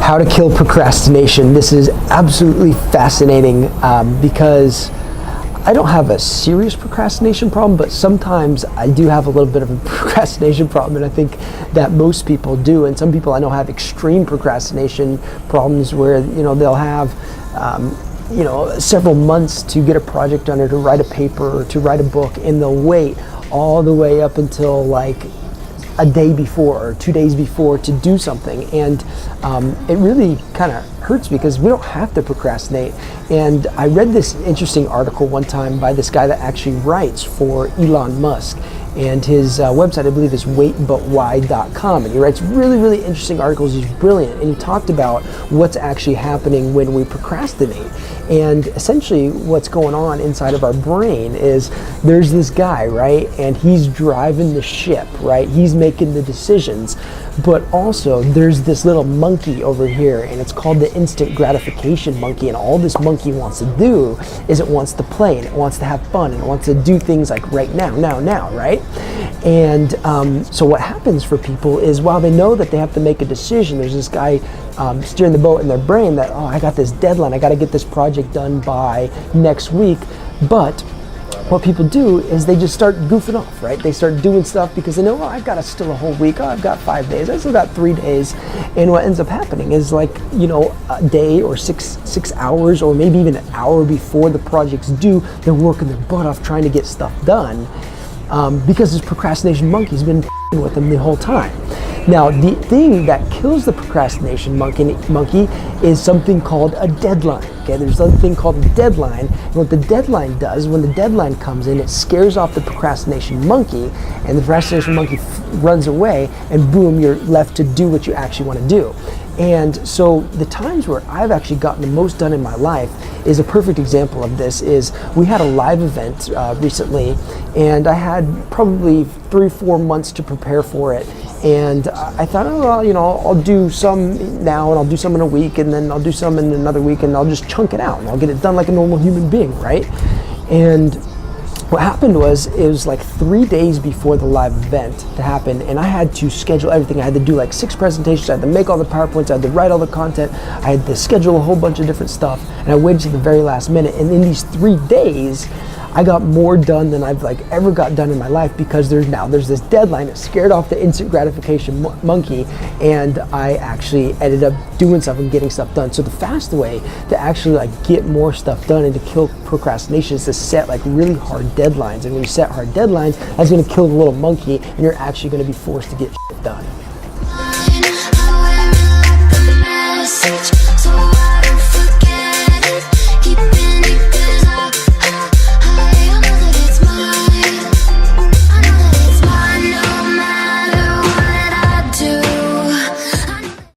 How to kill procrastination. This is absolutely fascinating because I don't have a serious procrastination problem, but sometimes I do have a little bit of a procrastination problem, and I think that most people do. And some people I know have extreme procrastination problems where, they'll have several months to get a project done or to write a paper or to write a book, and they'll wait all the way up until like a day before or 2 days before to do something. And it really kind of hurts because we don't have to procrastinate. And I read this interesting article one time by this guy that actually writes for Elon Musk, and his website I believe is waitbutwhy.com, and he writes really, really interesting articles. He's brilliant, and he talked about what's actually happening when we procrastinate. And essentially what's going on inside of our brain is there's this guy, right, and he's driving the ship, right, he's making the decisions, but also there's this little monkey over here, and it's called the instant gratification monkey, and all this monkey wants to do is it wants to play, and it wants to have fun, and it wants to do things like right now, right? And so what happens for people is while they know that they have to make a decision, there's this guy steering the boat in their brain that, I got this deadline, I got to get this project done by next week. But what people do is they just start goofing off, right? They start doing stuff because they know, I've got still a whole week, I've got 5 days, I still got 3 days. And what ends up happening is like, a day or six hours or maybe even an hour before the project's due, they're working their butt off trying to get stuff done because this procrastination monkey's been with them the whole time. Now, the thing that kills the procrastination monkey is something called a deadline. Okay, there's something called a deadline, and what the deadline does, when the deadline comes in, it scares off the procrastination monkey, and the procrastination monkey runs away, and boom, you're left to do what you actually want to do. And so the times where I've actually gotten the most done in my life is a perfect example of this. Is we had a live event recently, and I had probably 3-4 months to prepare for it. And I thought, I'll do some now, and I'll do some in a week, and then I'll do some in another week, and I'll just chunk it out, and I'll get it done like a normal human being, right? And what happened was, it was like 3 days before the live event to happen, and I had to schedule everything. I had to do like 6 presentations, I had to make all the PowerPoints, I had to write all the content, I had to schedule a whole bunch of different stuff, and I waited to the very last minute. And in these 3 days, I got more done than I've ever got done in my life, because there's this deadline that scared off the instant gratification monkey, and I actually ended up doing stuff and getting stuff done. So the fast way to actually get more stuff done and to kill procrastination is to set really hard deadlines. And when you set hard deadlines, that's going to kill the little monkey, and you're actually going to be forced to get shit done.